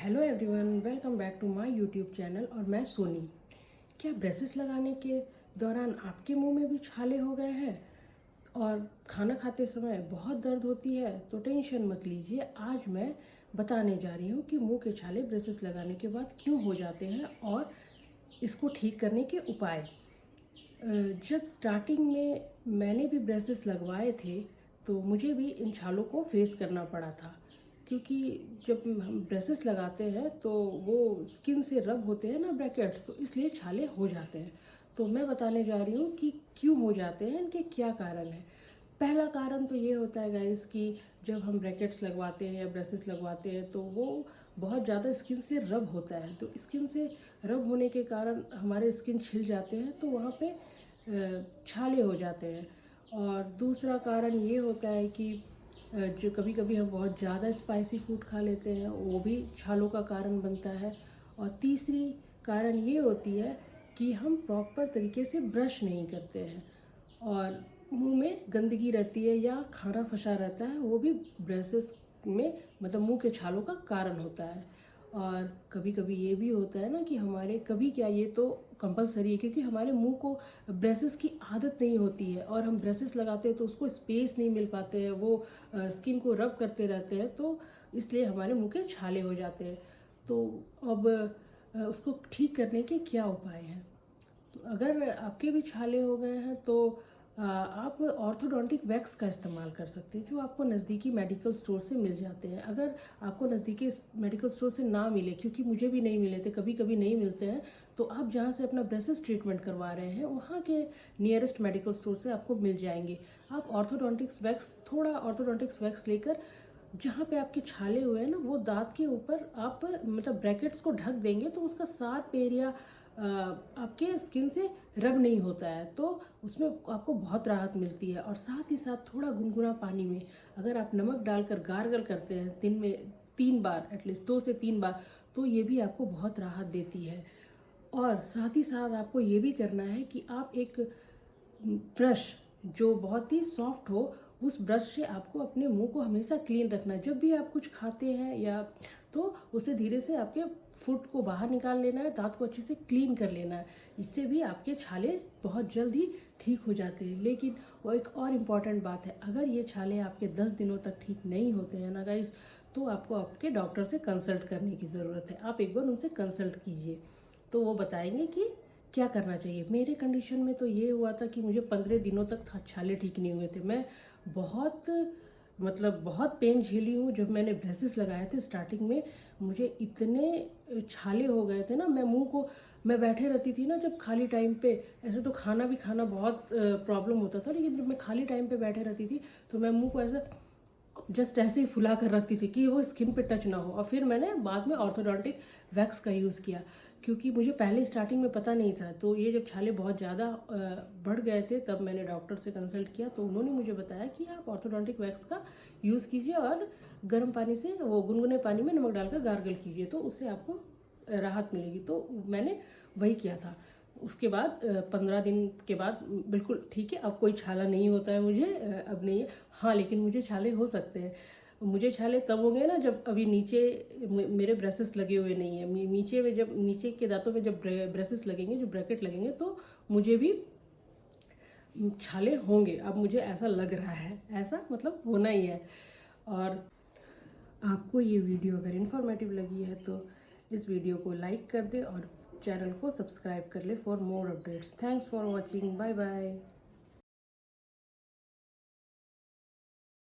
Hello everyone, welcome back to my YouTube channel. और मैं सोनी। क्या ब्रेसेस लगाने के दौरान आपके मुंह में भी छाले हो गए हैं और खाना खाते समय बहुत दर्द होती है? तो टेंशन मत लीजिए। आज मैं बताने जा रही हूँ कि मुंह के छाले ब्रेसेस लगाने के बाद क्यों हो जाते हैं और इसको ठीक करने के उपाय। जब स्टार्टिंग में मैंने भी ब्रेसेस लगवाए थे तो मुझे भी इन छालों को फेस करना पड़ा था, क्योंकि जब हम ब्रेसेस लगाते हैं तो वो स्किन से रब होते हैं ना ब्रैकेट्स, तो इसलिए छाले हो जाते हैं। तो मैं बताने जा रही हूँ कि क्यों हो जाते हैं, इनके क्या कारण हैं। पहला कारण तो ये होता है गाइस कि जब हम ब्रैकेट्स लगवाते हैं या ब्रेसेस लगवाते हैं तो वो बहुत ज़्यादा स्किन से रब होता है। तो स्किन से रब होने के कारण हमारे स्किन छिल जाते हैं, तो वहाँ पे छाले हो जाते हैं। और दूसरा कारण ये होता है कि जो कभी कभी हम बहुत ज़्यादा स्पाइसी फूड खा लेते हैं, वो भी छालों का कारण बनता है। और तीसरी कारण ये होती है कि हम प्रॉपर तरीके से ब्रश नहीं करते हैं और मुंह में गंदगी रहती है या खाना फंसा रहता है, वो भी ब्रेसेस में मतलब मुंह के छालों का कारण होता है। और कभी कभी ये भी होता है ना कि हमारे कभी क्या, ये तो कंपलसरी है क्योंकि हमारे मुंह को ब्रेसेस की आदत नहीं होती है और हम ब्रेसेस लगाते हैं तो उसको स्पेस नहीं मिल पाते हैं, वो स्किन को रब करते रहते हैं, तो इसलिए हमारे मुंह के छाले हो जाते हैं। तो अब उसको ठीक करने के क्या उपाय हैं? तो अगर आपके भी छाले हो गए हैं तो आप ऑर्थोडोंटिक वैक्स का इस्तेमाल कर सकते हैं, जो आपको नज़दीकी मेडिकल स्टोर से मिल जाते हैं। अगर आपको नज़दीकी मेडिकल स्टोर से ना मिले, क्योंकि मुझे भी नहीं मिले थे, कभी कभी नहीं मिलते हैं, तो आप जहाँ से अपना ब्रेसेस ट्रीटमेंट करवा रहे हैं वहाँ के नियरेस्ट मेडिकल स्टोर से आपको मिल जाएंगे। आप थोड़ा ऑर्थोडोंटिक्स वैक्स लेकर जहाँ पे आपके छाले हुए हैं ना, वो दांत के ऊपर आप मतलब ब्रैकेट्स को ढक देंगे तो उसका शार्प एरिया आपके स्किन से रब नहीं होता है, तो उसमें आपको बहुत राहत मिलती है। और साथ ही साथ थोड़ा गुनगुना पानी में अगर आप नमक डालकर गार्गल करते हैं दिन में 3 बार, एटलीस्ट 2 से 3 बार, तो ये भी आपको बहुत राहत देती है। और साथ ही साथ आपको ये भी करना है कि आप एक ब्रश जो बहुत ही सॉफ्ट हो, उस ब्रश से आपको अपने मुंह को हमेशा क्लीन रखना है। जब भी आप कुछ खाते हैं या तो उसे धीरे से आपके फूड को बाहर निकाल लेना है, दांत को अच्छे से क्लीन कर लेना है। इससे भी आपके छाले बहुत जल्द ही ठीक हो जाते हैं। लेकिन वो एक और इम्पॉर्टेंट बात है, अगर ये छाले आपके 10 दिनों तक ठीक नहीं होते हैं ना गाइस, तो आपको आपके डॉक्टर से कंसल्ट करने की ज़रूरत है। आप एक बार उनसे कंसल्ट कीजिए, तो वो बताएंगे कि क्या करना चाहिए। मेरे कंडीशन में तो ये हुआ था कि मुझे 15 दिनों तक छाले ठीक नहीं हुए थे। मैं बहुत बहुत पेन झेली हूँ। जब मैंने ब्रेसेस लगाए थे स्टार्टिंग में, मुझे इतने छाले हो गए थे ना, मैं बैठे रहती थी ना जब खाली टाइम पे, ऐसे तो खाना भी खाना बहुत प्रॉब्लम होता था, लेकिन जब मैं खाली टाइम पे बैठे रहती थी तो मैं मुंह को ऐसा जस्ट ऐसे ही फुला कर रखती थी कि वो स्किन पे टच ना हो। और फिर मैंने बाद में ऑर्थोडोंटिक वैक्स का यूज़ किया, क्योंकि मुझे पहले स्टार्टिंग में पता नहीं था। तो ये जब छाले बहुत ज़्यादा बढ़ गए थे तब मैंने डॉक्टर से कंसल्ट किया, तो उन्होंने मुझे बताया कि आप ऑर्थोडोंटिक वैक्स का यूज़ कीजिए और गर्म पानी से, वो गुनगुने पानी में नमक डालकर गार्गल कीजिए, तो उससे आपको राहत मिलेगी। तो मैंने वही किया था। उसके बाद 15 दिन के बाद बिल्कुल ठीक है, अब कोई छाला नहीं होता है मुझे, अब नहीं है। हाँ, लेकिन मुझे छाले हो सकते हैं। मुझे छाले तब होंगे ना जब अभी नीचे मेरे ब्रेसेस लगे हुए नहीं है। नीचे में, जब नीचे के दांतों में जब ब्रेसेस लगेंगे, जो ब्रैकेट लगेंगे, तो मुझे भी छाले होंगे। अब मुझे ऐसा लग रहा है, ऐसा मतलब होना ही है। और आपको ये वीडियो अगर इन्फॉर्मेटिव लगी है तो इस वीडियो को लाइक कर दे और चैनल को सब्सक्राइब कर ले for more updates. Thanks for watching, bye bye.